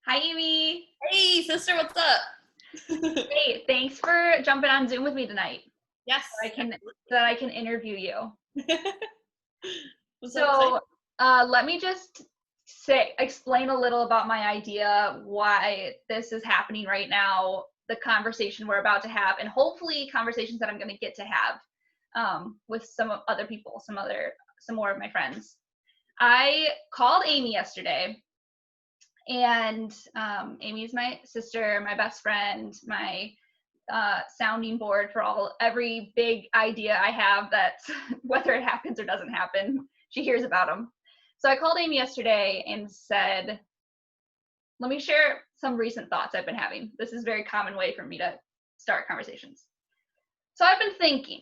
Hi, Amy. Hey, sister, what's up? Hey, thanks for jumping on Zoom with me tonight. Yes. That I can interview you. So excited. Let me just explain a little about my idea, why this is happening right now, the conversation we're about to have, and hopefully conversations that I'm going to get to have with some other people, some more of my friends. I called Amy yesterday. And Amy is my sister, my best friend, my sounding board for every big idea I have that's whether it happens or doesn't happen, she hears about them. So I called Amy yesterday and said, let me share some recent thoughts I've been having. This is a very common way for me to start conversations. So I've been thinking,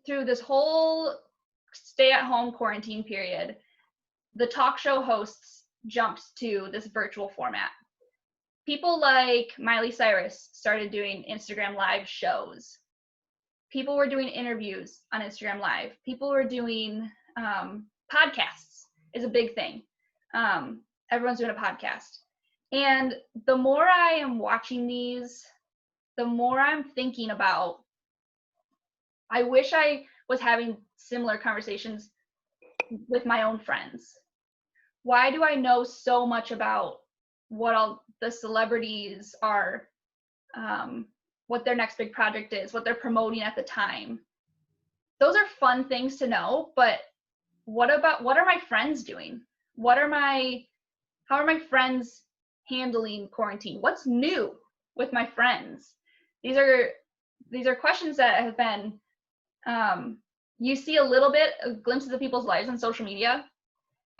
through this whole stay-at-home quarantine period, the talk show hosts jumped to this virtual format. People like Miley Cyrus started doing Instagram Live shows. People were doing interviews on Instagram Live. People were doing podcasts is a big thing. Everyone's doing a podcast. And the more I am watching these, the more I'm thinking about, I wish I was having similar conversations with my own friends. Why do I know so much about what all the celebrities are, what their next big project is, what they're promoting at the time? Those are fun things to know, but what are my friends doing? How are my friends handling quarantine? What's new with my friends? These are questions that have been, you see a little bit of glimpses of people's lives on social media,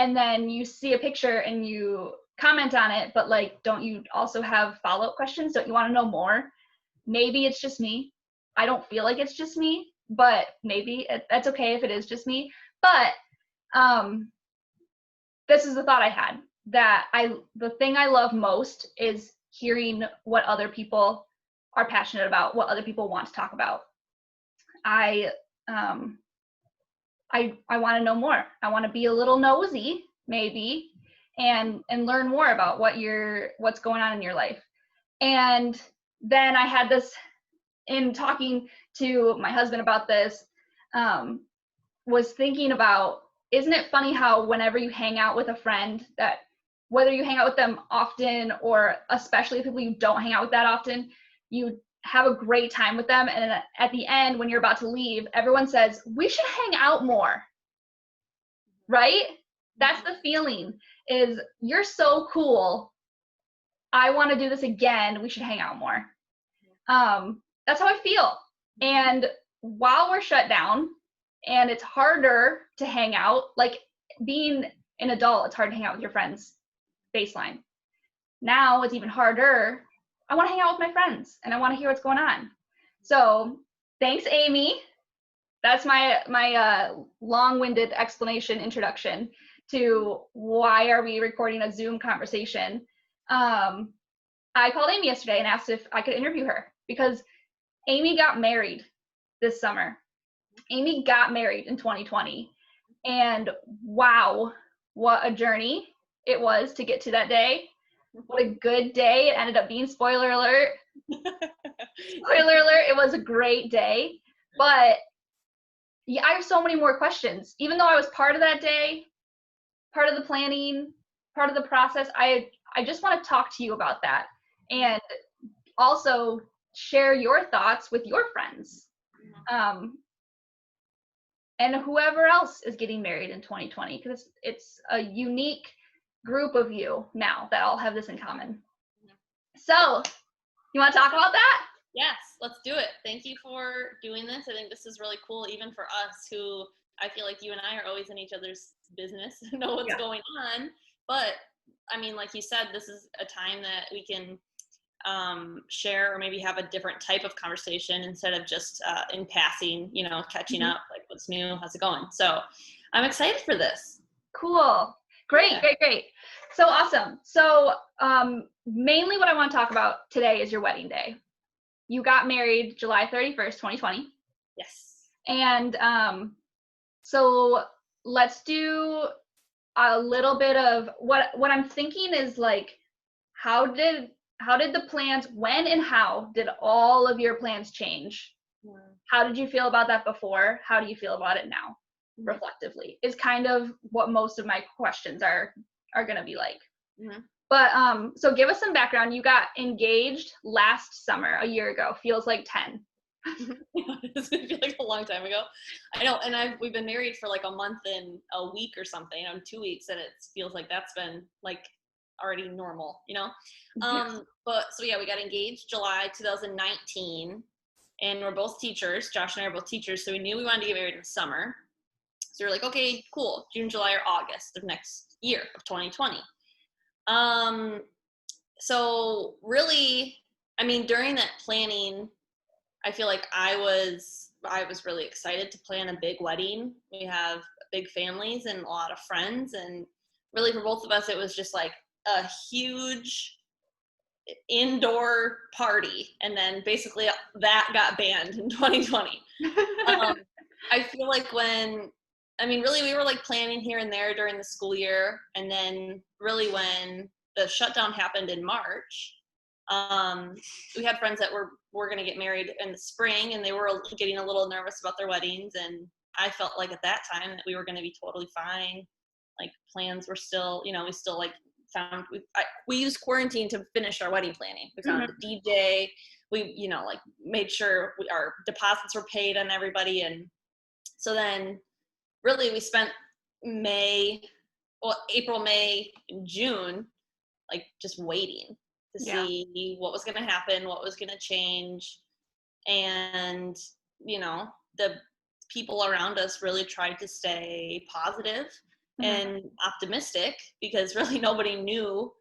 and then you see a picture and you comment on it, but like, don't you also have follow-up questions? Don't you want to know more? Maybe it's just me. I don't feel like it's just me, but maybe that's okay if it is just me. But this is the thought I had, that the thing I love most is hearing what other people are passionate about, what other people want to talk about. I want to know more. I want to be a little nosy, maybe, and learn more about what's going on in your life. And then I had this, in talking to my husband about this, was thinking about, isn't it funny how whenever you hang out with a friend, that whether you hang out with them often or especially people you don't hang out with that often, you have a great time with them, and at the end when you're about to leave, everyone says, we should hang out more, right? That's the feeling, is you're so cool, I want to do this again, we should hang out more. That's how I feel. And while we're shut down and it's harder to hang out, like being an adult, it's hard to hang out with your friends, baseline. Now it's even harder. I want to hang out with my friends and I want to hear what's going on. So thanks, Amy. That's my long-winded explanation, introduction to why are we recording a Zoom conversation. I called Amy yesterday and asked if I could interview her, because Amy got married this summer. Amy got married in 2020. And wow, what a journey it was to get to that day. What a good day it ended up being. Spoiler alert. Spoiler alert, it was a great day. But yeah, I have so many more questions. Even though I was part of that day, part of the planning, part of the process, I just want to talk to you about that. And also share your thoughts with your friends. And whoever else is getting married in 2020, because it's a unique group of you now that all have this in common. So, you want to talk about that? Yes, let's do it. Thank you for doing this. I think this is really cool, even for us, who I feel like you and I are always in each other's business, know what's going on. But I mean, like you said, this is a time that we can share or maybe have a different type of conversation instead of just in passing, catching up, like what's new, how's it going? So I'm excited for this. Cool. Great. So awesome. So mainly what I want to talk about today is your wedding day. You got married July 31st, 2020. Yes. And so let's do, a little bit of what I'm thinking is like, how did the plans, when and how did all of your plans change? How did you feel about that before? How do you feel about it now? Reflectively is kind of what most of my questions are going to be like. But so give us some background. You got engaged last summer, a year ago. Feels like 10. It's gonna feel like a long time ago. I know, and we've been married for like a month and a week or something, 2 weeks, and it feels like that's been like already normal, Yes. But so yeah, we got engaged July 2019, and we're both teachers. Josh and I are both teachers, so we knew we wanted to get married in the summer. So we're like, okay, cool, June, July, or August of next year of 2020. So really, I mean, during that planning, I feel like I was really excited to plan a big wedding. We have big families and a lot of friends, and really for both of us, it was just like a huge indoor party. And then basically that got banned in 2020. I feel like really we were like planning here and there during the school year, and then really when the shutdown happened in March, we had friends that were going to get married in the spring, and they were getting a little nervous about their weddings, and I felt like at that time that we were going to be totally fine. Like plans were still, we still like found we used quarantine to finish our wedding planning. We found the DJ. We like made sure our deposits were paid on everybody, and so then really we spent April, May, and June like just waiting to see what was going to happen, what was going to change. And, the people around us really tried to stay positive and optimistic, because really nobody knew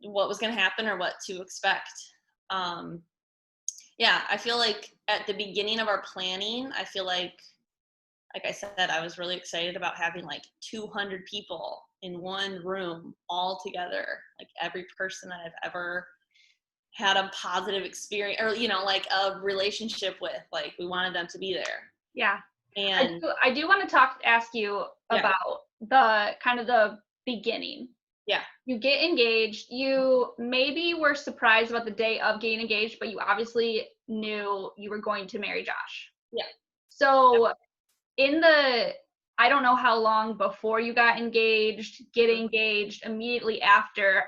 what was going to happen or what to expect. I feel like at the beginning of our planning, I feel like I said, I was really excited about having like 200 people in one room all together, like every person that I've ever had a positive experience or, like a relationship with, like we wanted them to be there. Yeah. And I do want to ask you about the kind of the beginning. Yeah. You get engaged. You maybe were surprised about the day of getting engaged, but you obviously knew you were going to marry Josh. Yeah. So I don't know how long before you got engaged, get engaged, immediately after,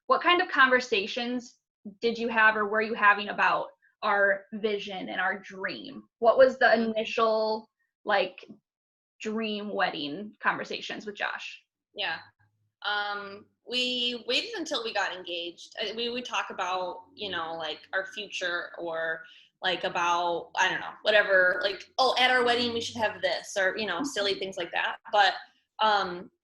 what kind of conversations did you have or were you having about our vision and our dream? What was the initial like dream wedding conversations with Josh? Yeah. We waited until we got engaged. We would talk about, like our future, or like about, I don't know, whatever, like, oh, at our wedding, we should have this, or, silly things like that. But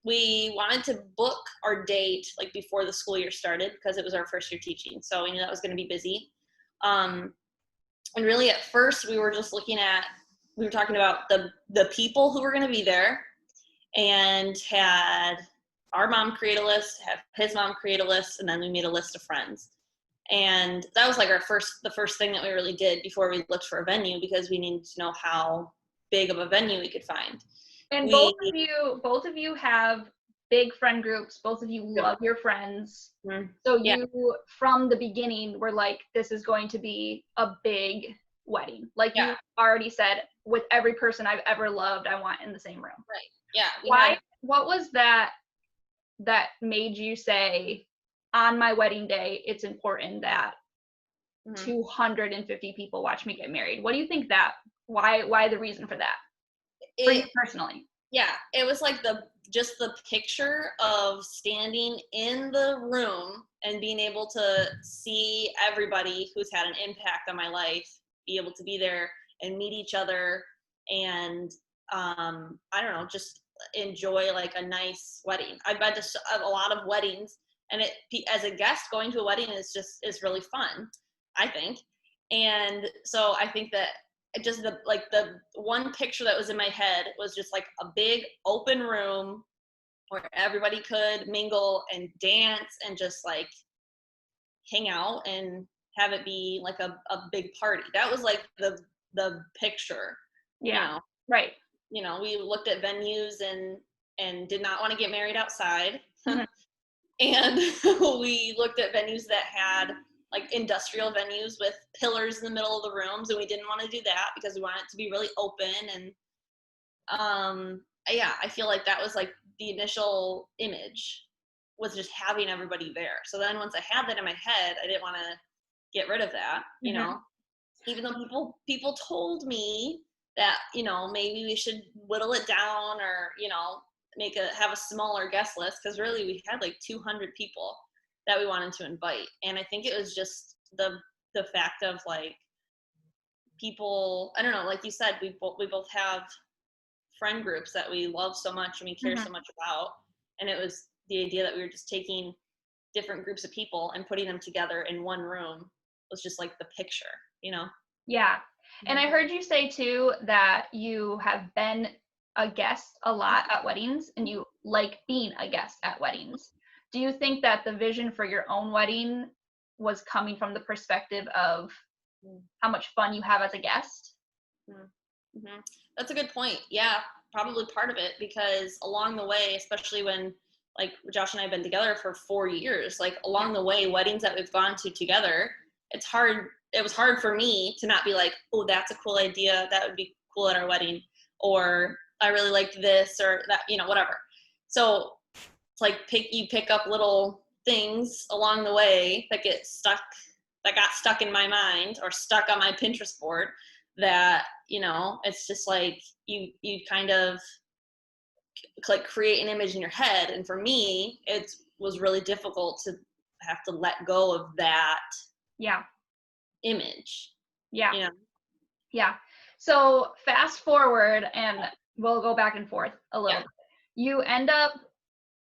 we wanted to book our date like before the school year started, because it was our first year teaching. So we knew that was going to be busy. And really at first we were just we were talking about the people who were going to be there, and had our mom create a list, have his mom create a list, and then we made a list of friends. And that was like the first thing that we really did before we looked for a venue, because we needed to know how big of a venue we could find. And both of you have big friend groups. Both of you love your friends. So you, from the beginning, were like, this is going to be a big wedding. Like you already said, with every person I've ever loved, I want in the same room. Right. Yeah. What was that made you say, on my wedding day, it's important that 250 people watch me get married? What do you think why the reason for that? For you personally? Yeah, it was like just the picture of standing in the room and being able to see everybody who's had an impact on my life be able to be there and meet each other, and I don't know, just enjoy like a nice wedding. I've been to a lot of weddings, and as a guest, going to a wedding is really fun, I think. And so I think that just the one picture that was in my head was just like a big open room where everybody could mingle and dance and just like hang out and have it be like a big party. That was like the picture. Yeah. Right. you know, we looked at venues and did not want to get married outside. Mhm. And we looked at venues that had like industrial venues with pillars in the middle of the rooms, and we didn't want to do that because we wanted it to be really open. And yeah, I feel like that was like the initial image, was just having everybody there. So then once I had that in my head, I didn't want to get rid of that, you Mhm. know, even though people told me that, you know, maybe we should whittle it down, or, you know, have a smaller guest list, because really we had like 200 people that we wanted to invite. And I think it was just the fact of like people, I don't know, like you said, we both have friend groups that we love so much and we care Mhm. so much about. And it was the idea that we were just taking different groups of people and putting them together in one room was just like the picture, you know? Yeah. And I Mhm. heard you say too that you have been a guest a lot at weddings and you like being a guest at weddings. Do you think that the vision for your own wedding was coming from the perspective of how much fun you have as a guest? Mm-hmm. That's a good point. Yeah, probably part of it, because along the way, especially when like Josh and I have been together for 4 years, like Yeah. along the way, weddings that we've gone to together, it's hard. It was hard for me to not be like, oh, that's a cool idea. That would be cool at our wedding. Or I really liked this or that, you know, whatever. So it's like you pick up little things along the way that got stuck in my mind or stuck on my Pinterest board, that, you know, it's just like you kind of like create an image in your head. And for me, it was really difficult to have to let go of that Yeah. image, Yeah. you know. Yeah. So fast forward and we'll go back and forth a Yeah. little bit. You end up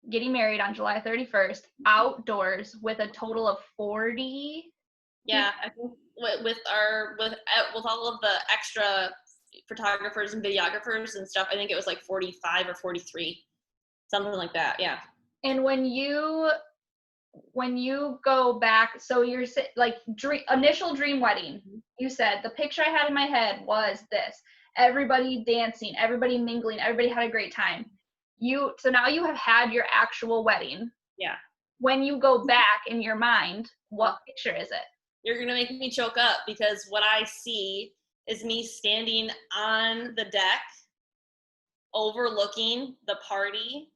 getting married on July 31st outdoors with a total of 40 Yeah, people. I think with all of the extra photographers and videographers and stuff, I think it was like 45 or 43, something like that. Yeah. And when you go back, so you're like initial dream wedding, you said the picture I had in my head was this: everybody dancing, everybody mingling, everybody had a great time. So now you have had your actual wedding. Yeah. When you go back in your mind, what picture is it? You're gonna make me choke up, because what I see is me standing on the deck overlooking the party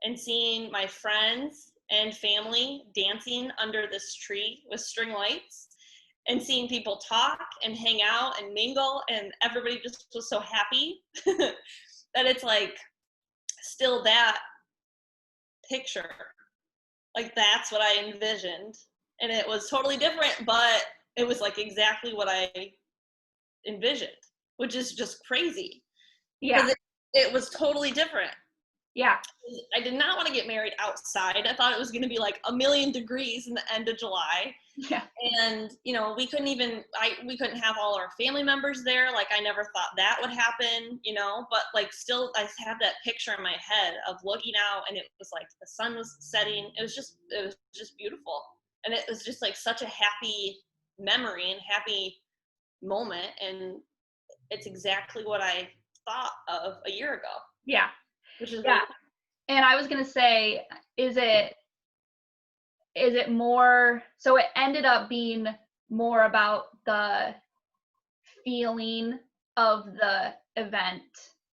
and seeing my friends and family dancing under this tree with string lights, and seeing people talk and hang out and mingle, and everybody just was so happy that it's like still that picture. Like that's what I envisioned. And it was totally different, but it was like exactly what I envisioned, which is just crazy, Yeah. because it was totally different. Yeah. I did not want to get married outside. I thought it was going to be like a million degrees in the end of July. Yeah. And, you know, we couldn't have all our family members there. Like I never thought that would happen, you know, but like still I have that picture in my head of looking out, and it was like the sun was setting. It was just beautiful. And it was just like such a happy memory and happy moment. And it's exactly what I thought of a year ago, Yeah. which is really Yeah. cool. And I was going to say, is it more, so it ended up being more about the feeling of the event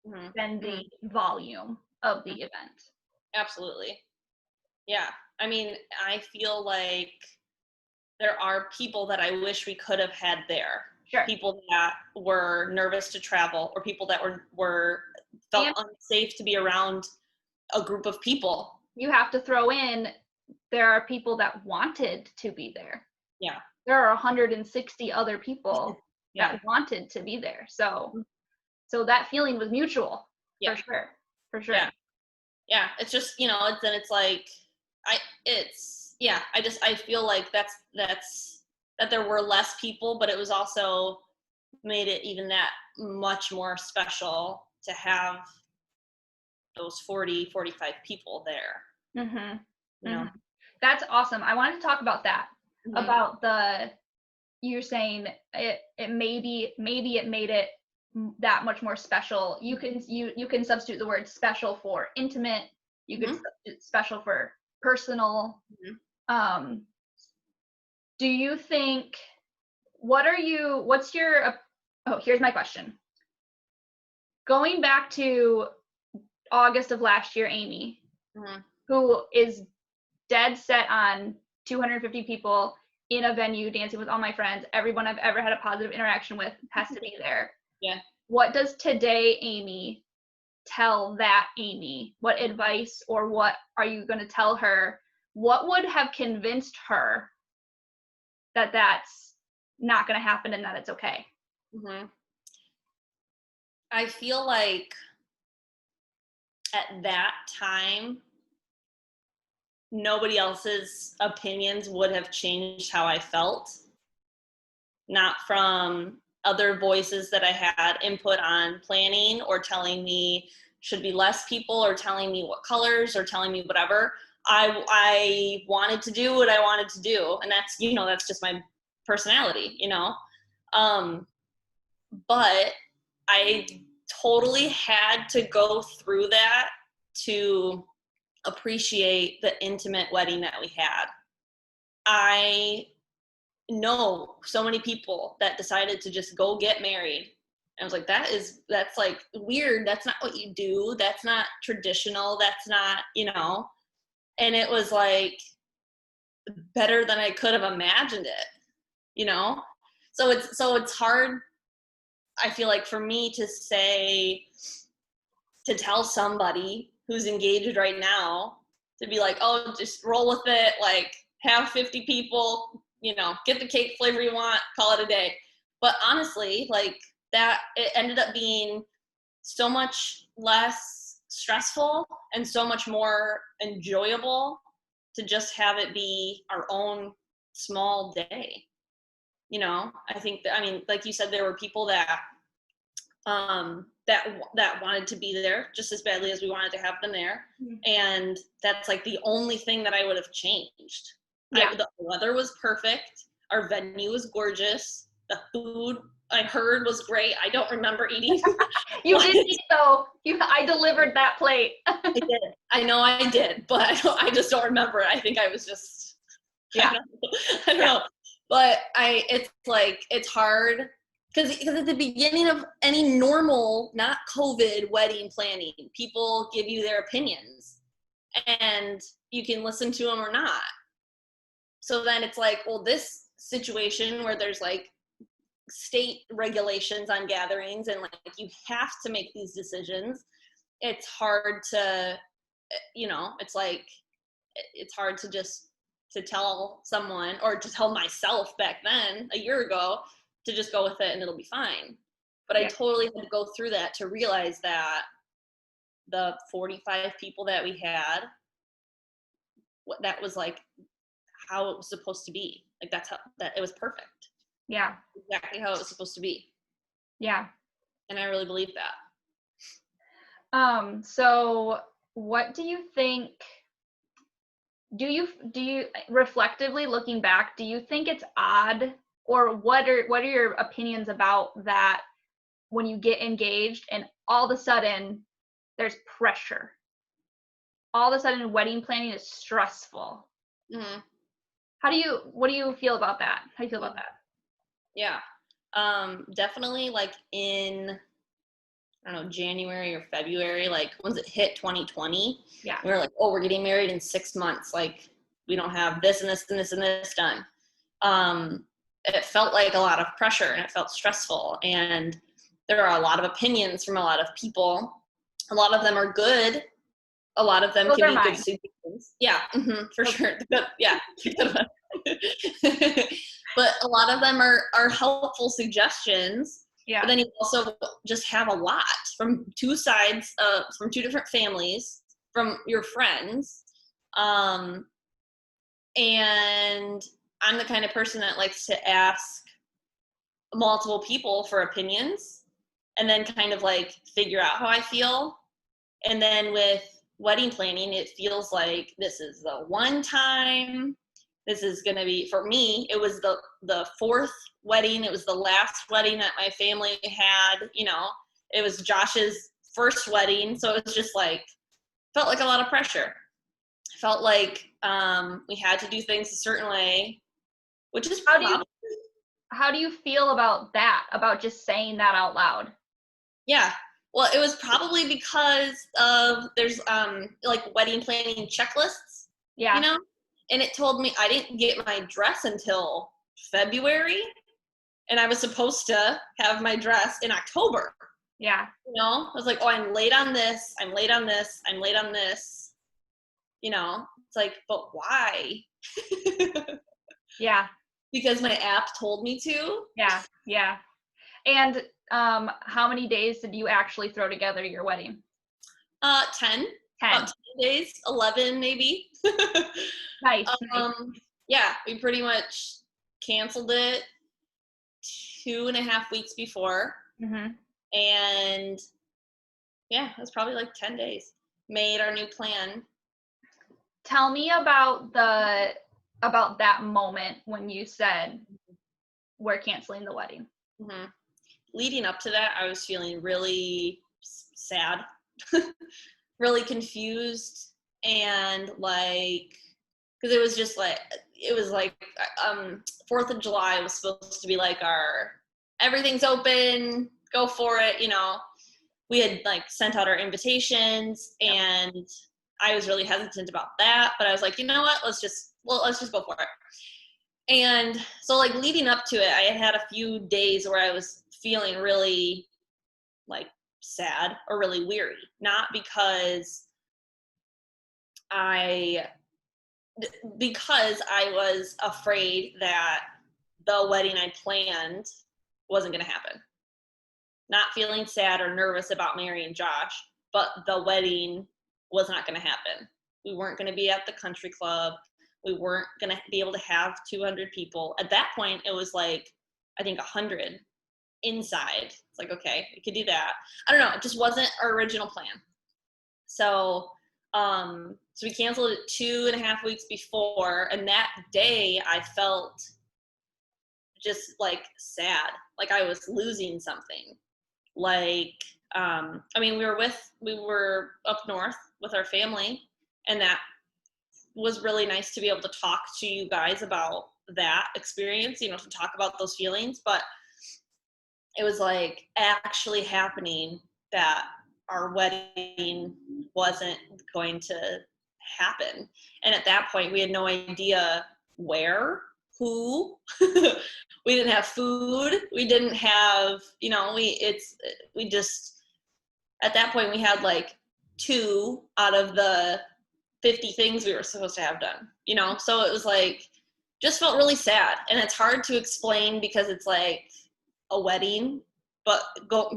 Mm-hmm. than Mm-hmm. the volume of the event. Absolutely. Yeah. I mean, I feel like there are people that I wish we could have had there. Sure. People that were nervous to travel, or people that were felt And unsafe to be around a group of people. you have to throw in, there are people that wanted to be there. Yeah. There are 160 other people Yeah. that wanted to be there. So that feeling was mutual, Yeah. for sure. For sure. Yeah. Yeah. It's just, you know, it's like I feel like that's that there were less people, but it was also made it even that much more special to have those 40-45 people there, Mhm. you know. Mhm. That's awesome. I wanted to talk about that. Mm-hmm. About you're saying it maybe it made it that much more special. You can substitute the word special for intimate. You could substitute special for personal. Do you think, here's my question. Going back to August of last year, Amy, who is dead set on 250 people in a venue dancing with all my friends, everyone I've ever had a positive interaction with has to be there. Yeah. What does today Amy tell that Amy? What advice or what are you going to tell her? What would have convinced her that that's not going to happen and that it's okay? I feel like at that time, nobody else's opinions would have changed how I felt. Not from other voices that I had input on planning or telling me should be less people or telling me what colors or telling me whatever. I wanted to do what I wanted to do. And that's, that's just my personality, but I totally had to go through that to appreciate the intimate wedding that we had. I know so many people that decided to just go get married. And I was like, that's like weird. That's not what you do. That's not traditional. That's not, and it was like better than I could have imagined it, So it's hard, I feel like, for me to tell somebody who's engaged right now to be like, oh, just roll with it, like have 50 people, get the cake flavor you want, call it a day. But honestly, like that, it ended up being so much less stressful and so much more enjoyable to just have it be our own small day. I think like you said, there were people that wanted to be there just as badly as we wanted to have them there. And that's like the only thing that I would have changed. The weather was perfect. Our venue was gorgeous. The food I heard was great. I don't remember eating. You did eat though. I delivered that plate. I did. I know I did, but I just don't remember it. I think I was just, I don't know. But it's like, it's hard because at the beginning of any normal, not COVID wedding planning, people give you their opinions and you can listen to them or not. So then it's like, well, this situation where there's like state regulations on gatherings and like you have to make these decisions, it's hard to, it's like, it's hard to just to tell someone or to tell myself back then a year ago to just go with it and it'll be fine. But I totally had to go through that to realize that the 45 people that we had, that was like how it was supposed to be. Like that's how that it was perfect. Yeah. Exactly how it was supposed to be. Yeah. And I really believe that. So what do you think, do you reflectively looking back, do you think it's odd, or what are your opinions about that when you get engaged and all of a sudden there's pressure? All of a sudden wedding planning is stressful. What do you feel about that? How do you feel about that? Yeah. Definitely like in, I don't know, January or February, like once it hit 2020, we were like, oh, we're getting married in 6 months. Like we don't have this and this and this and this done. It felt like a lot of pressure and it felt stressful. And there are a lot of opinions from a lot of people. A lot of them are good. A lot of them can be good suggestions. Yeah, for sure. But yeah. But a lot of them are helpful suggestions. Yeah. But then you also just have a lot from two sides, from two different families, from your friends. And I'm the kind of person that likes to ask multiple people for opinions and then kind of like figure out how I feel. And then with wedding planning, it feels like this is the one time this is going to be, for me, it was the fourth wedding. It was the last wedding that my family had, you know, it was Josh's first wedding. So it was just like, felt like a lot of pressure. Felt like we had to do things a certain way, which is how do you feel about that, about just saying that out loud? Yeah. Well, it was probably because of there's like wedding planning checklists, Yeah. you know? And it told me I didn't get my dress until February, and I was supposed to have my dress in October. Yeah. You know? I was like, "Oh, I'm late on this. I'm late on this. I'm late on this." You know? It's like, "But why?" Yeah. Because my app told me to. Yeah. Yeah. And how many days did you actually throw together your wedding? 10. 10. About 10 days, 11 maybe. Nice. Nice. Yeah, we pretty much canceled it 2.5 weeks before. Mm-hmm. And yeah, it was probably like 10 days. Made our new plan. Tell me about that moment when you said we're canceling the wedding. Mm-hmm. Leading up to that, I was feeling really sad, really confused, and like, because it was just like, it was like 4th of July was supposed to be like our everything's open, go for it, you know. We had like sent out our invitations, and I was really hesitant about that, but I was like, you know what, let's just go for it. And so like leading up to it, I had a few days where I was feeling really like sad or really weary, not because I was afraid that the wedding I planned wasn't going to happen. Not feeling sad or nervous about marrying Josh, but the wedding was not going to happen. We weren't going to be at the country club. We weren't going to be able to have 200 people. At that point, it was like, I think 100 inside. It's like, okay, we could do that. I don't know. It just wasn't our original plan. So we canceled it 2.5 weeks before, and that day I felt just like sad, like I was losing something. Like, I mean, we were up north with our family, and that was really nice to be able to talk to you guys about that experience, you know, to talk about those feelings. But it was like actually happening that our wedding wasn't going to happen. And at that point, we had no idea where, who. We didn't have food. We didn't have, you know, we just, at that point, we had like 2 out of the 50 things we were supposed to have done, you know? So it was like, just felt really sad. And it's hard to explain because it's like a wedding, but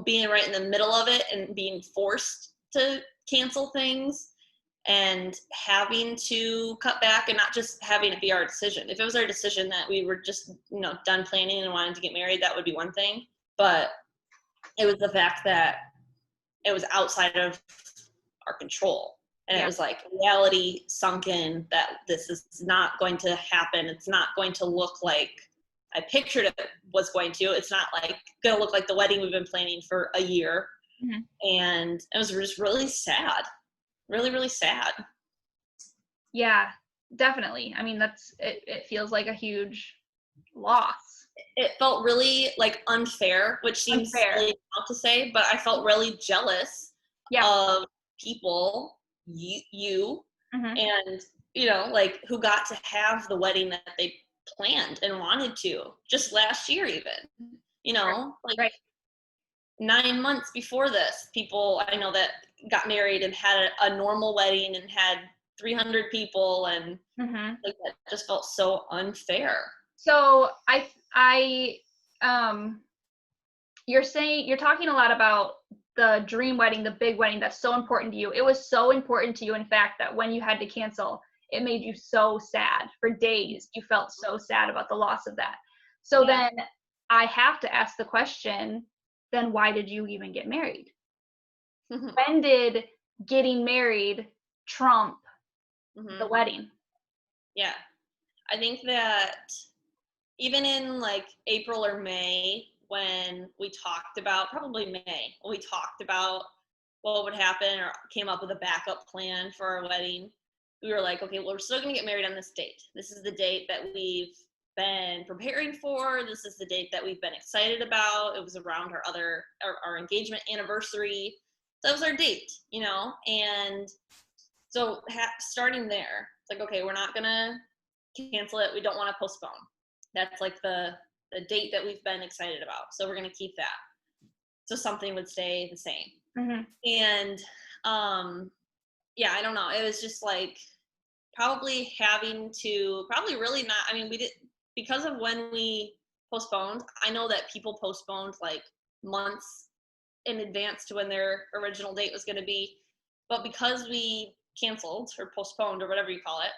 being right in the middle of it and being forced to cancel things and having to cut back, and not just having it be our decision. If it was our decision that we were just, you know, done planning and wanted to get married, that would be one thing. But it was the fact that it was outside of our control. And it was like reality sunk in that this is not going to happen. It's not going to look like I pictured it was going to. It's not like going to look like the wedding we've been planning for a year. Mm-hmm. And it was just really sad. Really, really sad. Yeah, definitely. I mean, it feels like a huge loss. It felt really like unfair, which seems silly to say, but I felt really jealous of people, you mm-hmm. and, you know, like who got to have the wedding that they planned and wanted to just last year, even, you know, like 9 months before this, people I know that got married and had a normal wedding and had 300 people, and mm-hmm. like that just felt so unfair. So you're talking a lot about the dream wedding, the big wedding that's so important to you. It was so important to you, in fact, that when you had to cancel, it made you so sad for days. You felt so sad about the loss of that. So then I have to ask the question, then why did you even get married? Mm-hmm. When did getting married trump mm-hmm. the wedding? Yeah. I think that even in like April or May, when we talked about, probably May, when we talked about what would happen or came up with a backup plan for our wedding, we were like, okay, well, we're still going to get married on this date. This is the date that we've been preparing for. This is the date that we've been excited about. It was around our engagement anniversary. So that was our date, you know? And so starting there, it's like, okay, we're not going to cancel it. We don't want to postpone. That's like the date that we've been excited about. So we're going to keep that. So something would stay the same. Mm-hmm. And yeah, I don't know. It was just like probably really not, I mean, we did, because of when we postponed, I know that people postponed like months in advance to when their original date was going to be. But because we canceled or postponed or whatever you call it,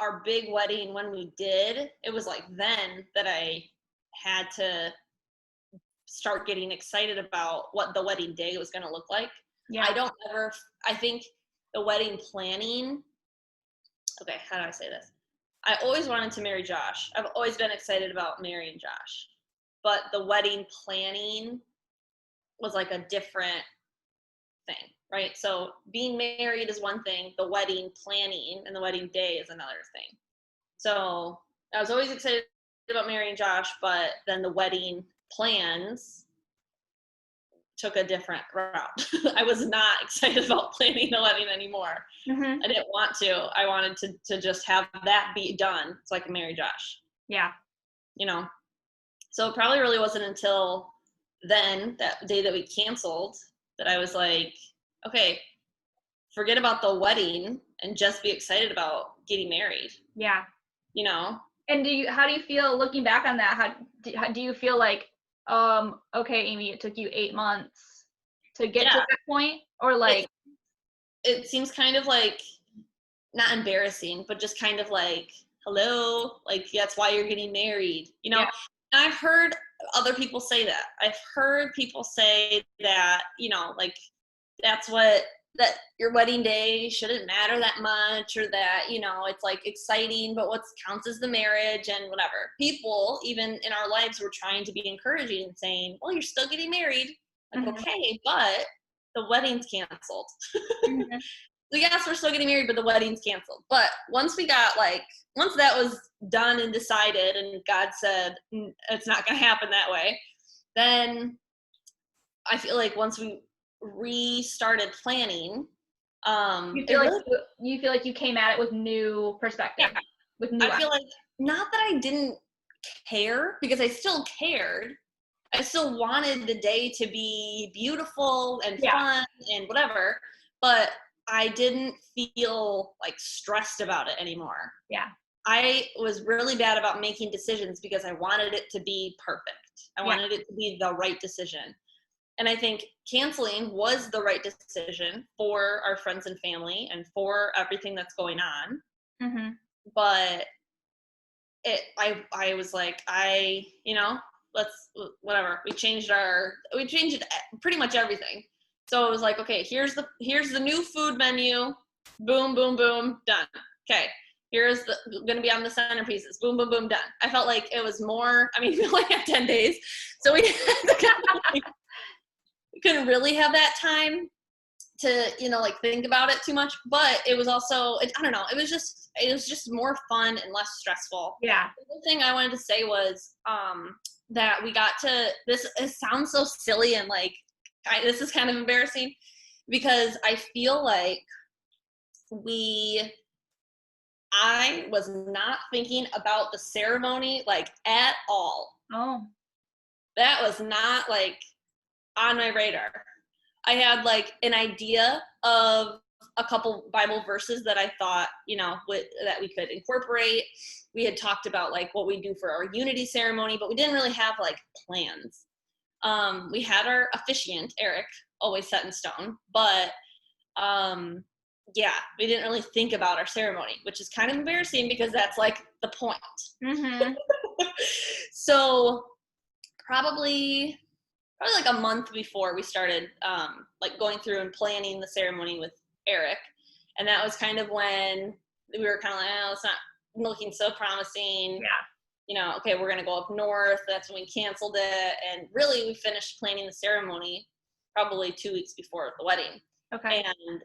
our big wedding, when we did, it was like then that I had to start getting excited about what the wedding day was going to look like. Yeah. I think the wedding planning, okay, how do I say this? I always wanted to marry Josh. I've always been excited about marrying Josh. But the wedding planning was like a different thing, right? So being married is one thing, the wedding planning and the wedding day is another thing. So I was always excited about marrying Josh, but then the wedding plans took a different route. I was not excited about planning the wedding anymore. Mm-hmm. I didn't want to. I wanted to just have that be done so I could marry Josh. Yeah. You know? So it probably really wasn't until then, that day that we canceled, that I was like, okay, forget about the wedding and just be excited about getting married. Yeah. You know? And how do you feel looking back on that? How do you feel like, okay, Amy, it took you 8 months to get to that point? Or like, it seems kind of like not embarrassing, but just kind of like, hello, like that's why you're getting married, you know? Yeah. And I've heard other people say that. I've heard people say that, you know, like that your wedding day shouldn't matter that much, or that, you know, it's like exciting, but what counts is the marriage and whatever. People, even in our lives, were trying to be encouraging and saying, well, you're still getting married. Like, mm-hmm. okay, but the wedding's canceled. Mm-hmm. So yes, we're still getting married, but the wedding's canceled. But once that was done and decided, and God said it's not going to happen that way, then I feel like once we restarted planning, You feel like you came at it with new perspective, yeah, with new. I feel like not that I didn't care, because I still cared. I still wanted the day to be beautiful and fun and whatever, but I didn't feel like stressed about it anymore. Yeah. I was really bad about making decisions because I wanted it to be perfect. I wanted it to be the right decision. And I think canceling was the right decision for our friends and family and for everything that's going on. Mm-hmm. But I was like, let's, whatever. We changed pretty much everything. So it was like, okay, here's the new food menu. Boom, boom, boom, done. Okay, here's gonna be on the centerpieces. Boom, boom, boom, done. I felt like it was more. I mean, we only had 10 days, so we couldn't really have that time to, you know, like think about it too much. But it was also, I don't know, it was just more fun and less stressful. Yeah. The other thing I wanted to say was that we got to this. It sounds so silly and like this is kind of embarrassing, because I feel like I was not thinking about the ceremony like at all. Oh. That was not like on my radar. I had like an idea of a couple Bible verses that I thought, you know, that we could incorporate. We had talked about like what we do for our unity ceremony, but we didn't really have like plans. We had our officiant, Eric, always set in stone, but yeah, we didn't really think about our ceremony, which is kind of embarrassing because that's like the point. Mm-hmm. So probably like a month before we started like going through and planning the ceremony with Eric. And that was kind of when we were kind of like, oh, looking so promising. Yeah. You know, okay, we're going to go up north. That's when we canceled it. And really, we finished planning the ceremony probably 2 weeks before the wedding. Okay. And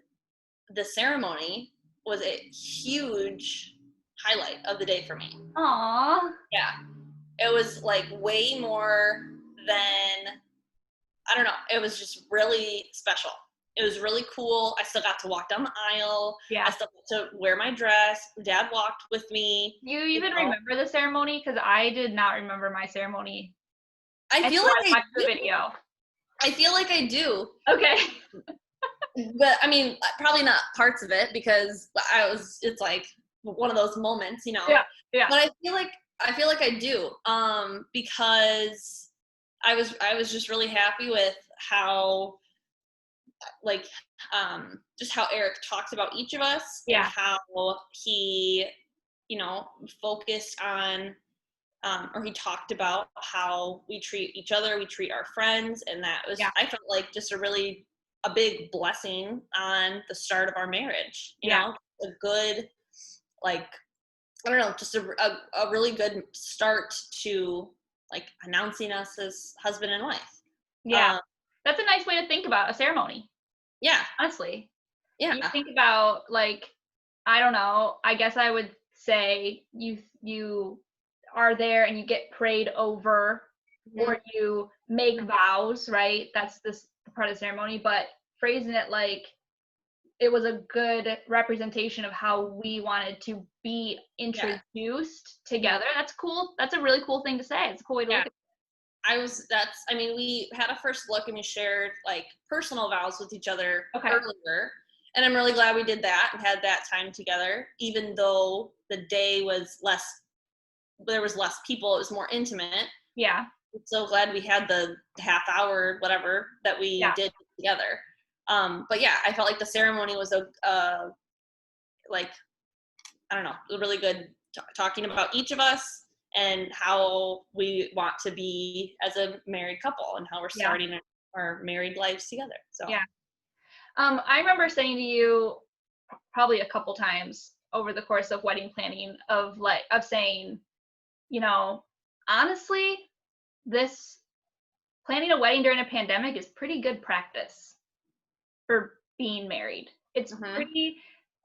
the ceremony was a huge highlight of the day for me. Aww. Yeah. It was like way more than, I don't know, it was just really special. It was really cool. I still got to walk down the aisle. Yeah. I still got to wear my dress. Dad walked with me. You even remember the ceremony? Because I did not remember my ceremony. I feel like I watched the do. video. I feel like I do. Okay. But I mean, probably not parts of it because it's like one of those moments, you know. Yeah. Yeah. But I feel like I do. Because I was just really happy with how, like, just how Eric talked about each of us. Yeah. And how he, you know, focused on, or he talked about how we treat each other, we treat our friends, and that was, I felt like just a big blessing on the start of our marriage. You know, a good, like, I don't know, just a really good start to, like, announcing us as husband and wife. Yeah. That's a nice way to think about a ceremony. Yeah. Honestly. Yeah. You think about, like, I don't know, I guess I would say you are there and you get prayed over, or you make vows, right? That's this part of the ceremony, but phrasing it like it was a good representation of how we wanted to be introduced together. That's cool. That's a really cool thing to say. It's a cool way to look at it. I mean, we had a first look and we shared, like, personal vows with each other earlier. And I'm really glad we did that and had that time together, even though the day was there was less people, it was more intimate. Yeah. I'm so glad we had the half hour, whatever, that we did together. But yeah, I felt like the ceremony was like, I don't know, really good talking about each of us and how we want to be as a married couple and how we're starting our married lives together. So yeah. I remember saying to you probably a couple times over the course of wedding planning of saying, you know, honestly, this planning a wedding during a pandemic is pretty good practice for being married. It's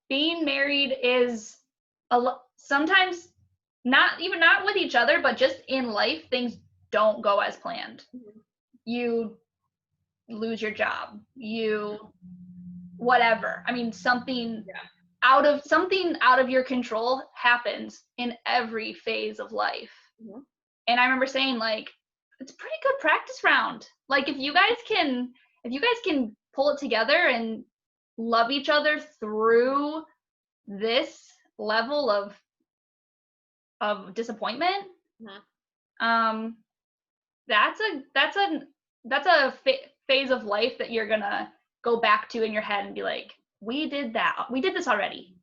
being married is sometimes not with each other, but just in life, things don't go as planned. You lose your job, whatever. I mean, something out of your control happens in every phase of life. And I remember saying, like, it's a pretty good practice round. Like, if you guys can pull it together and love each other through this level of disappointment, that's a phase of life that you're gonna go back to in your head and be like, we did this already.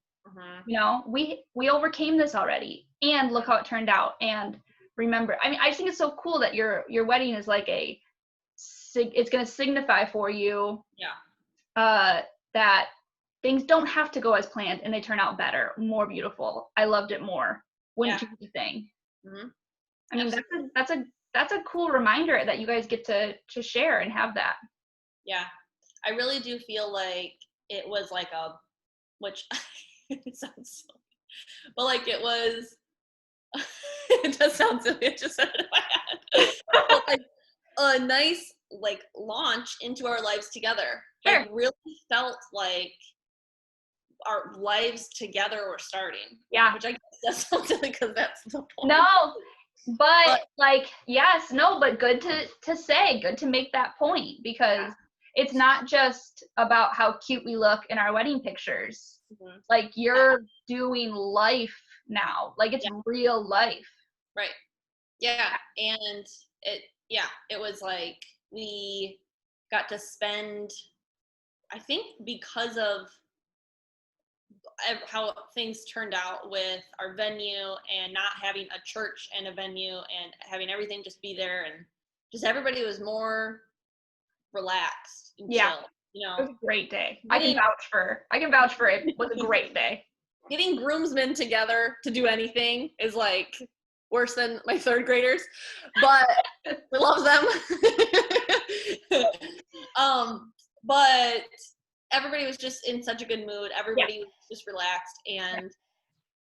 You know, we overcame this already, and look how it turned out. And remember, I mean, I just think it's so cool that your wedding is like it's going to signify for you that things don't have to go as planned and they turn out better, more beautiful. I loved it more. Wouldn't change a thing. I mean, that's a cool reminder that you guys get to share and have that. Yeah, I really do feel like it was like which it sounds silly, but like it was, it does sound silly, I just said it in my head, but like a nice, like, launch into our lives together. Sure. Like, really felt like our lives together were starting. Yeah. Which I guess that sounds silly because that's the point. No, but like, yes, no, but good to say, good to make that point, because it's not just about how cute we look in our wedding pictures. Like, you're doing life now. Like, it's real life. Right. Yeah. And it was like we got to spend, I think because of how things turned out with our venue and not having a church and a venue and having everything just be there, and just everybody was more relaxed and chill, you know. It was a great day. I can vouch for it was a great day. getting groomsmen together to do anything is like worse than my third graders, but we love them. But everybody was just in such a good mood. Everybody was just relaxed, and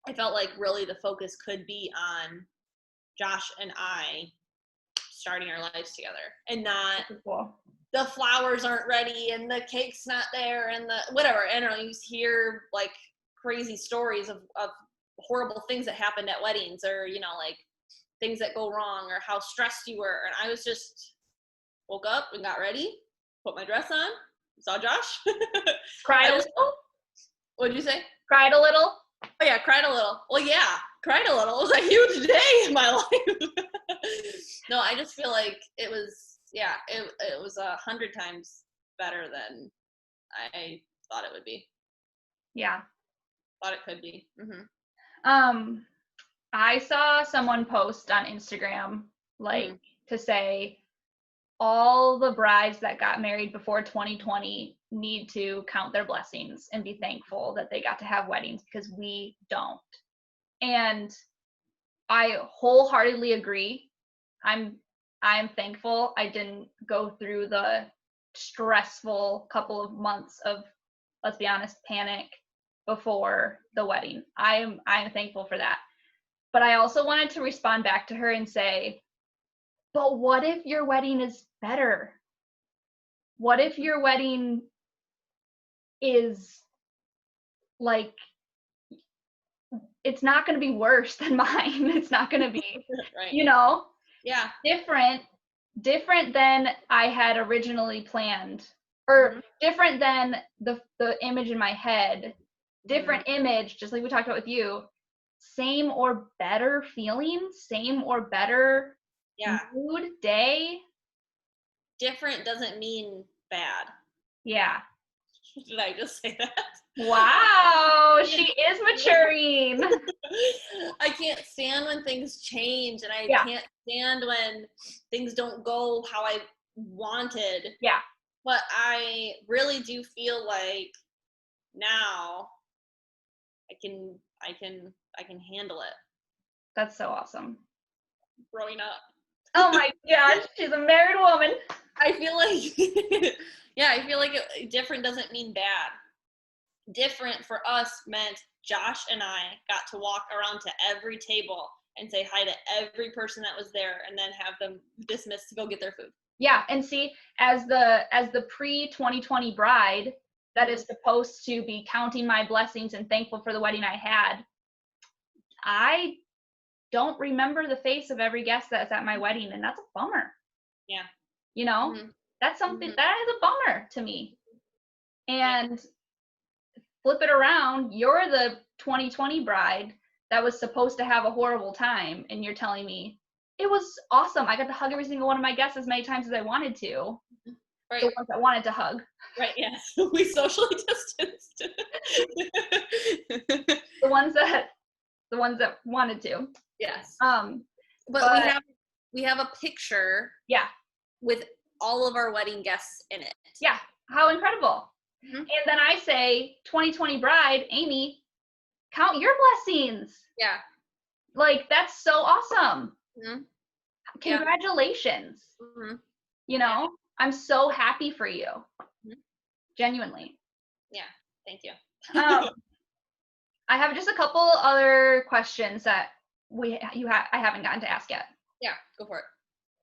I felt like really the focus could be on Josh and I starting our lives together, and not Cool. the flowers aren't ready and the cake's not there and the whatever. I don't know, you hear like crazy stories of horrible things that happened at weddings, or you know, like things that go wrong, or how stressed you were. And I was just woke up and got ready, put my dress on, saw Josh. Cried a little? What did you say? Cried a little? Oh yeah, cried a little. Well, yeah, cried a little. It was a huge day in my life. No, I just feel like it was, it was 100 times better than I thought it would be. Yeah. Thought it could be. I saw someone post on Instagram, like, to say all the brides that got married before 2020 need to count their blessings and be thankful that they got to have weddings, because we don't. And I wholeheartedly agree. I'm thankful I didn't go through the stressful couple of months of, let's be honest, panic before the wedding. I'm thankful for that. But I also wanted to respond back to her and say, but what if your wedding is better? What if your wedding is like, it's not going to be worse than mine. It's not going to be, right. you know, yeah, different than I had originally planned, or different than the image in my head, different image, just like we talked about with you, same or better feelings, same or better mood, day. Different doesn't mean bad. Yeah. Did I just say that? Wow, she is maturing. I can't stand when things change, and I can't stand when things don't go how I wanted. Yeah. But I really do feel like now I can handle it. That's so awesome. Growing up. Oh my gosh, she's a married woman. I feel like I feel like different doesn't mean bad. Different for us meant Josh and I got to walk around to every table and say hi to every person that was there, and then have them dismissed to go get their food. Yeah, and see, as the pre-2020 bride that is supposed to be counting my blessings and thankful for the wedding I had, I don't remember the face of every guest that's at my wedding, and that's a bummer. Yeah. You know, that's something that is a bummer to me. And flip it around, you're the 2020 bride that was supposed to have a horrible time, and you're telling me it was awesome. I got to hug every single one of my guests as many times as I wanted to. Right. The ones that wanted to hug. Right, yes. We socially distanced. the ones that wanted to. Yes. But we have a picture. Yeah. With all of our wedding guests in it. Yeah. How incredible. And then I say, 2020 bride, Amy, count your blessings. Yeah. Like, that's so awesome. Congratulations. You know, I'm so happy for you. Genuinely. Yeah. Thank you. I have just a couple other questions that I haven't gotten to ask yet. Yeah, go for it.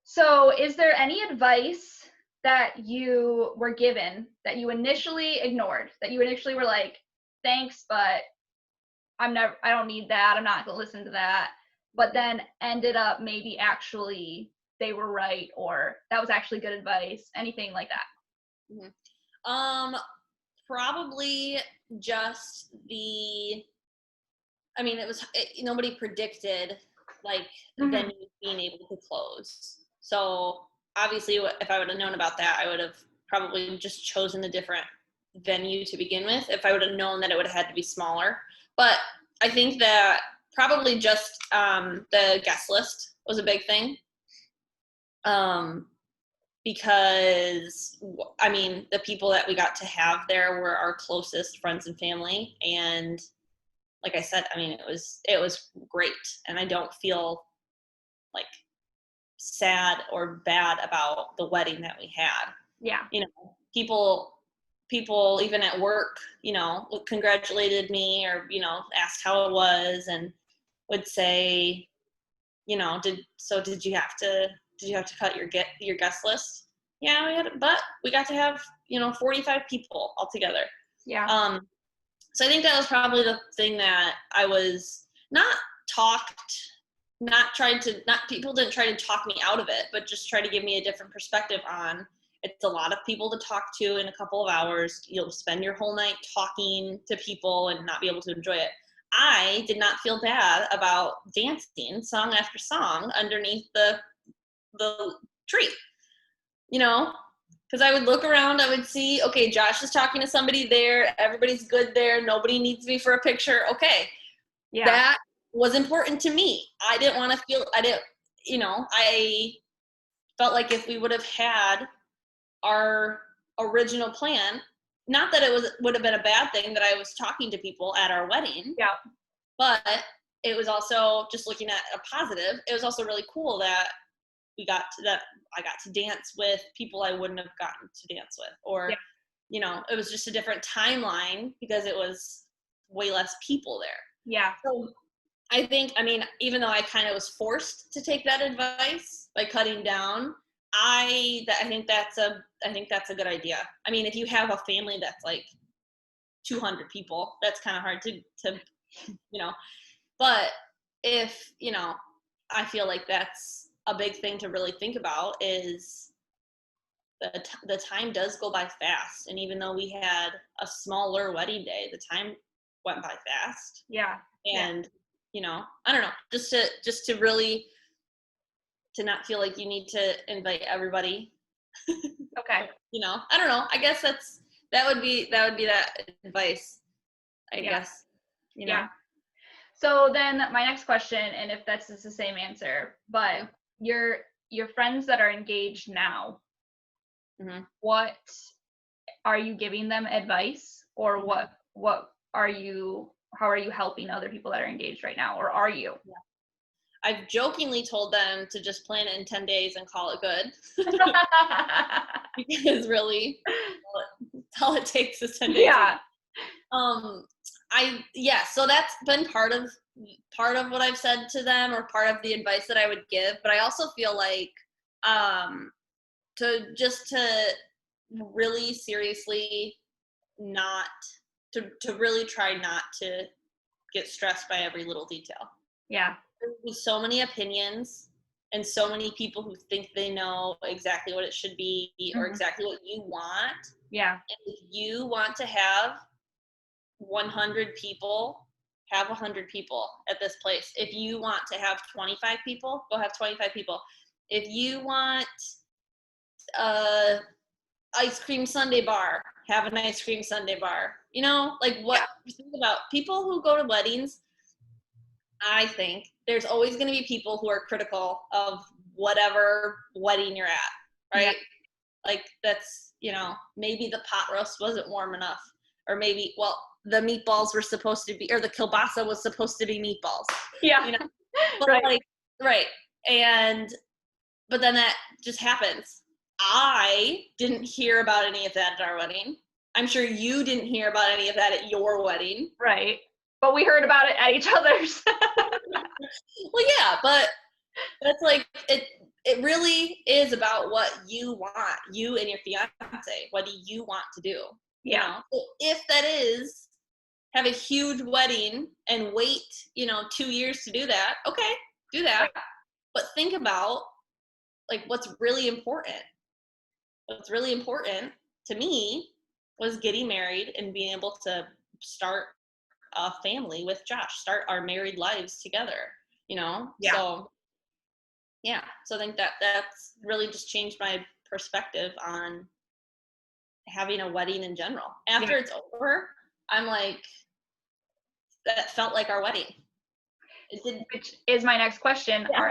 So, is there any advice that you were given that you initially ignored, that you initially were like, thanks, but I don't need that, I'm not going to listen to that, but then ended up maybe actually they were right, or that was actually good advice, anything like that? Probably just nobody predicted like the venue being able to close. So obviously if I would have known about that, I would have probably just chosen a different venue to begin with, if I would have known that it would have had to be smaller. But I think that probably just the guest list was a big thing. Because I mean, the people that we got to have there were our closest friends and family, and like I said, I mean, it was great. And I don't feel like sad or bad about the wedding that we had. Yeah. You know, people even at work, you know, congratulated me or, you know, asked how it was and would say, you know, did you have to cut your guest list? Yeah, but we got to have, you know, 45 people all together. Yeah. So I think that was probably the thing that I was not people didn't try to talk me out of it, but just try to give me a different perspective on it's a lot of people to talk to in a couple of hours. You'll spend your whole night talking to people and not be able to enjoy it. I did not feel bad about dancing song after song underneath the tree, you know, because I would look around, I would see, okay, Josh is talking to somebody there, everybody's good there, nobody needs me for a picture. Okay, Yeah. that was important to me. I didn't want to feel, I felt like if we would have had our original plan, not that would have been a bad thing that I was talking to people at our wedding. Yeah. But it was also, just looking at a positive, it was also really cool that I got to dance with people I wouldn't have gotten to dance with, or, Yeah. you know, it was just a different timeline because it was way less people there. Yeah. So I think, I mean, even though I kind of was forced to take that advice by cutting down, I think that's a good idea. I mean, if you have a family that's like 200 people, that's kind of hard to, you know, but if, you know, I feel like that's a big thing to really think about is the time does go by fast. And even though we had a smaller wedding day, the time went by fast. Yeah. And, you know, I don't know, just to really, to not feel like you need to invite everybody. Okay. You know, I don't know. I guess that would be that advice, I guess, you know. Yeah. So then my next question, and if that's just the same answer, but your friends that are engaged now, Mm-hmm. what are you giving them advice, or what are you, how are you helping other people that are engaged right now, or are you? Yeah. I've jokingly told them to just plan it in 10 days and call it good. Because really, all it takes is 10 days. Yeah. So that's been part of what I've said to them, or part of the advice that I would give. But I also feel like to really seriously not to really try not to get stressed by every little detail. Yeah. There's so many opinions and so many people who think they know exactly what it should be, or exactly what you want. Yeah. And if you want to have 100 people, have 100 people at this place. If you want to have 25 people, go have 25 people. If you want ice cream sundae bar, have an ice cream sundae bar. You know, like what think about people who go to weddings. I think there's always going to be people who are critical of whatever wedding you're at, right? Yeah. Like that's, you know, maybe the pot roast wasn't warm enough, or maybe, well, the meatballs were supposed to be, or the kielbasa was supposed to be meatballs. Yeah. You know, but right. Right. But then that just happens. I didn't hear about any of that at our wedding. I'm sure you didn't hear about any of that at your wedding. Right. But we heard about it at each other's. Well, yeah, but that's like, it really is about what you want, you and your fiance. What do you want to do? Yeah. You know? So if that is have a huge wedding and wait, you know, 2 years to do that, okay, do that. Right. But think about like what's really important. What's really important to me was getting married and being able to start a family with Josh, start our married lives together, you know? Yeah. So I think that's really just changed my perspective on having a wedding in general. After it's over, I'm like, that felt like our wedding. Which is my next question. Yeah.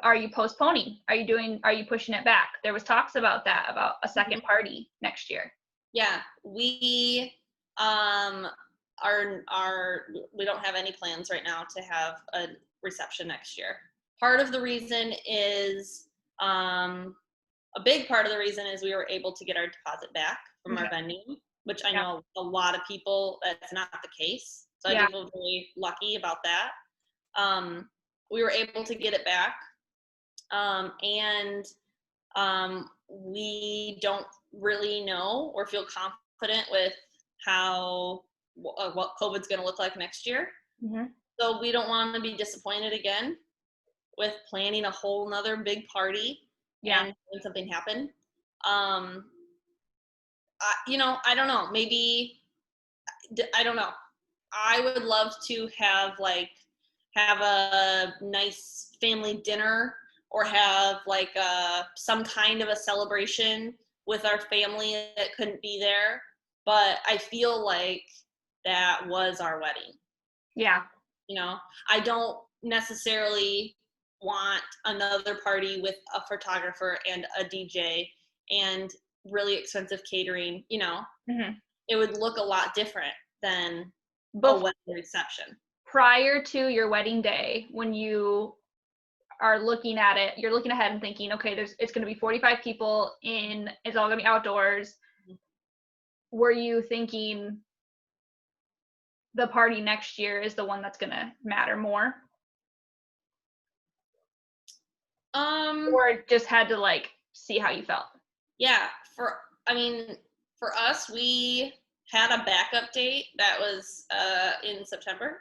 Are you postponing? Are you pushing it back? There was talks about that, about a second party next year. Yeah, we we don't have any plans right now to have a reception next year. Part of the reason is, a big part of the reason is we were able to get our deposit back from our venue, which I know a lot of people, that's not the case. So I do feel really lucky about that. We were able to get it back. And we don't really know or feel confident with how what COVID's going to look like next year. So we don't want to be disappointed again with planning a whole nother big party and having something happen. I don't know. Maybe, I don't know. I would love to have a nice family dinner, or have like some kind of a celebration with our family that couldn't be there. But I feel like that was our wedding. Yeah. I don't necessarily want another party with a photographer and a DJ and really expensive catering. It would look a lot different than a wedding reception. Prior to your wedding day, when you are looking at it, you're looking ahead and thinking, okay, it's going to be 45 people it's all going to be outdoors. Were you thinking the party next year is the one that's going to matter more? Or just had to see how you felt? Yeah, for us, we had a backup date that was in September.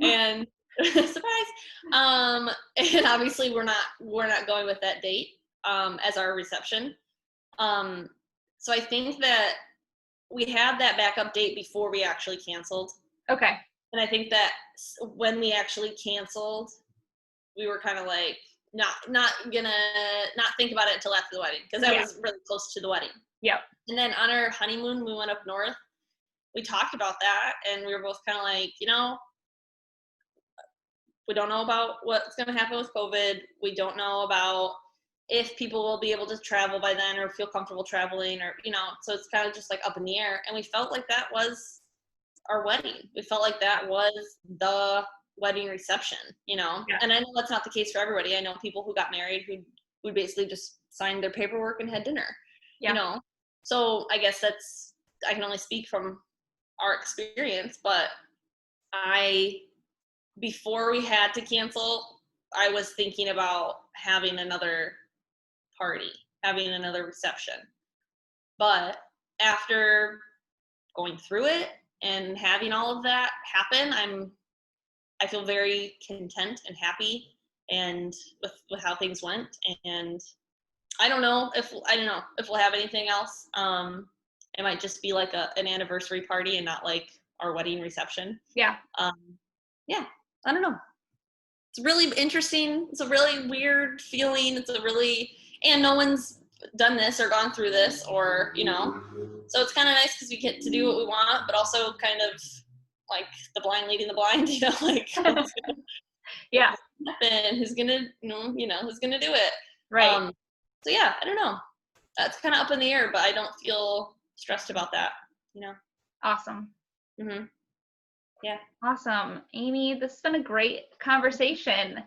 And surprise. And obviously we're not going with that date as our reception. So I think that we had that backup date before we actually canceled. Okay. And I think that when we actually canceled, we were kind of like not gonna think about it until after the wedding, because that was really close to the wedding. Yep. And then on our honeymoon, we went up north. We talked about that, and we were both kind of like, we don't know about what's going to happen with COVID. We don't know about if people will be able to travel by then or feel comfortable traveling, or, so it's kind of just up in the air. And we felt like that was our wedding. We felt like that was the wedding reception, Yeah. And I know that's not the case for everybody. I know people who got married who basically just signed their paperwork and had dinner, So I guess I can only speak from our experience, but before we had to cancel, I was thinking about having another party, having another reception. But after going through it and having all of that happen, I feel very content and happy and with how things went. And I don't know if we'll have anything else. It might just be like an anniversary party and not like our wedding reception. Yeah. Yeah. I don't know. It's really interesting. It's a really weird feeling. And no one's done this or gone through this, or, so it's kind of nice because we get to do what we want, but also kind of like the blind leading the blind, Yeah. And who's gonna who's gonna do it. Right. So yeah, I don't know. That's kind of up in the air, but I don't feel stressed about that, Awesome. Mm-hmm. Yeah. Awesome. Amy, this has been a great conversation.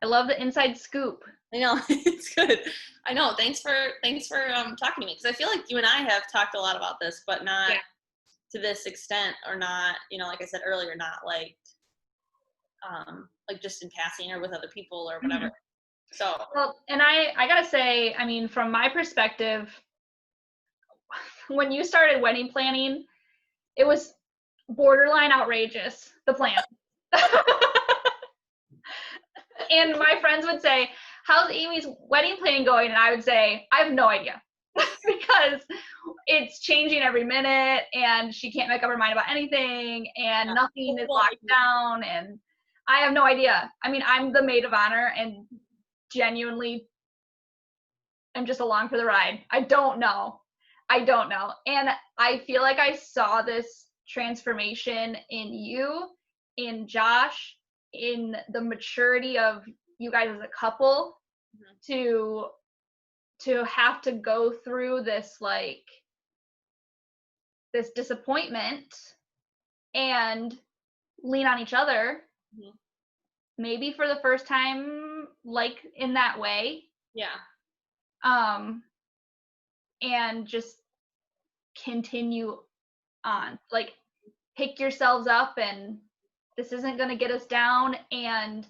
I love the inside scoop. I know. It's good. I know. Thanks for talking to me, because I feel like you and I have talked a lot about this, but not to this extent, or not, like I said earlier, not like just in passing or with other people or whatever. Mm-hmm. So, well, and I gotta say, from my perspective, when you started wedding planning, it was borderline outrageous, the plan. And my friends would say, how's Amy's wedding planning going? And I would say, I have no idea. Because it's changing every minute, and she can't make up her mind about anything, and nothing is locked down, and I have no idea. I'm the maid of honor, and genuinely I'm just along for the ride. I don't know. And I feel like I saw this transformation in you, in Josh, in the maturity of you guys as a couple, mm-hmm. to have to go through this this disappointment and lean on each other, Mhm. maybe for the first time, like in that way, Yeah. um, and just continue on. Like, pick yourselves up, and this isn't going to get us down. And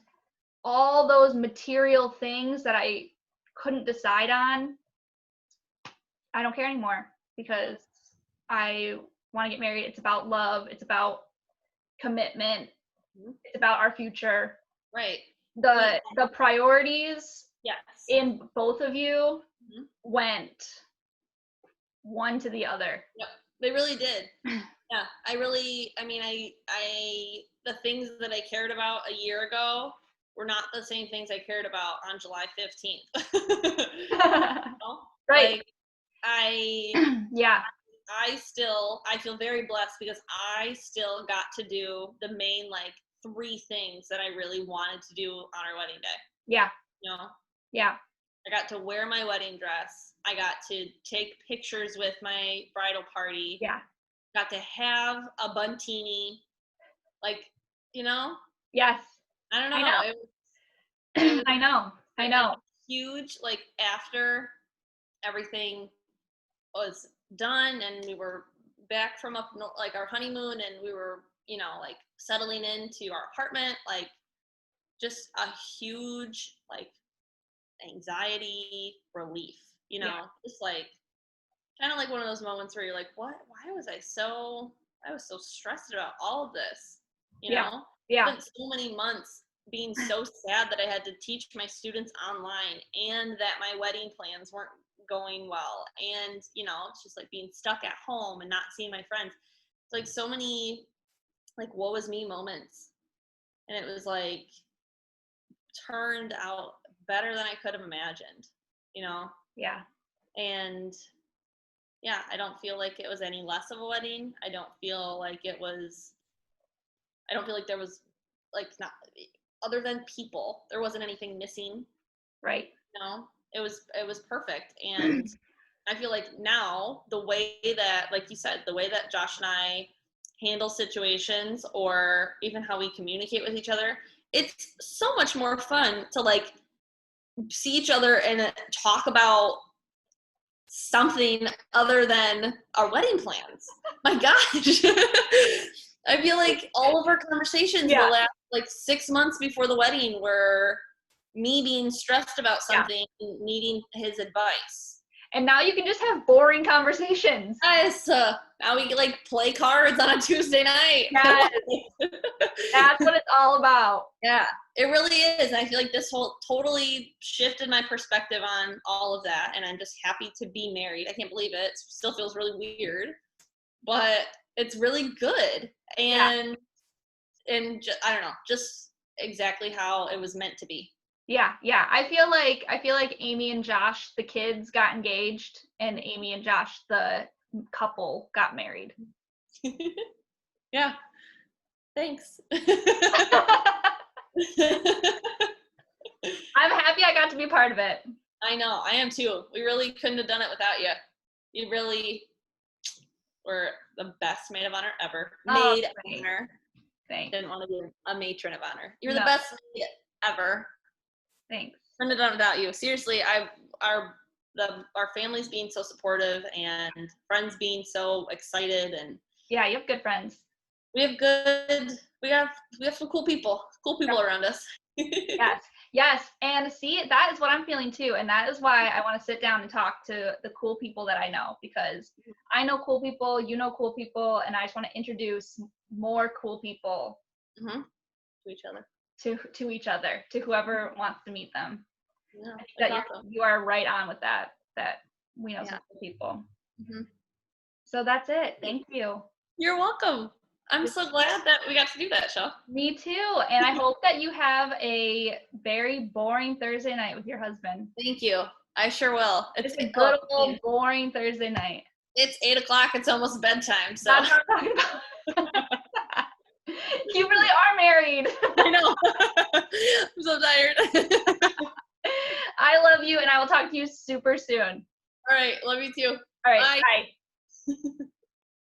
all those material things that I couldn't decide on, I don't care anymore because I want to get married. It's about love, it's about commitment, Mhm. it's about our future. Right. The priorities Yes. in both of you Mhm. went one to the other. Yep. They really did. Yeah. The things that I cared about a year ago were not the same things I cared about on July 15th. Right. Like, I Yeah. I feel very blessed because I still got to do the main, like, 3 things that I really wanted to do on our wedding day, Yeah. you know? Yeah. I got to wear my wedding dress. I got to take pictures with my bridal party. Yeah. Got to have a buntini. Like, you know, Yes. I don't I know. know. It was I know. I like know. huge. Like, after everything was done and we were back from like our honeymoon and we were, like, settling into our apartment, like, just a huge, like, anxiety relief, Yeah. just like kind of like one of those moments where you're like, what? I was so stressed about all of this, Yeah. Yeah. spent so many months being so sad that I had to teach my students online and that my wedding plans weren't going well. And, it's just like being stuck at home and not seeing my friends. It's like so many, like, woe is me moments. And it was like, turned out better than I could have imagined, you know? Yeah. And yeah, I don't feel like it was any less of a wedding. I don't feel like there was, like, not, other than people, there wasn't anything missing. Right. It was perfect. And I feel like now the way that, like you said, the way that Josh and I handle situations, or even how we communicate with each other, it's so much more fun to, like, see each other and talk about something other than our wedding plans. My gosh. I feel like all of our conversations the Yeah. last, like, 6 months before the wedding were me being stressed about Yeah. something and needing his advice. And now you can just have boring conversations. Guys, now we can, like, play cards on a Tuesday night. Yes. That's what it's all about. Yeah, it really is. And I feel like this whole totally shifted my perspective on all of that. And I'm just happy to be married. I can't believe it. It still feels really weird, but it's really good. Yeah. I don't know, just exactly how it was meant to be. Yeah. Yeah. I feel like Amy and Josh, the kids, got engaged, and Amy and Josh, the couple, got married. Yeah. Thanks. I'm happy I got to be part of it. I know, I am too. We really couldn't have done it without you. You really were the best maid of honor ever. Oh, Maid of thanks. honor. Thanks. Didn't want to be a matron of honor. You were the No. best maid ever. Thanks. Couldn't have done it without you. Seriously, our families being so supportive and friends being so excited, and Yeah, you have good friends. we have some cool people around us. Yes. Yes. And see, that is what I'm feeling too. And that is why I want to sit down and talk to the cool people that I know, because I know cool people, you know cool people, and I just want to introduce more cool people Mm-hmm. To each other. to each other, to whoever wants to meet them. Yeah, I think that's that awesome. you are right on with that we know Yeah. some cool people. Mm-hmm. So that's it. Thank you. You're welcome. I'm so glad that we got to do that, Shel. Me too. And I hope that you have a very boring Thursday night with your husband. Thank you. I sure will. It's a good old boring Thursday night. It's 8:00. It's almost bedtime. So That's what I'm talking about. You really are married. I know. I'm so tired. I love you, and I will talk to you super soon. All right. Love you too. All right. Bye. Bye.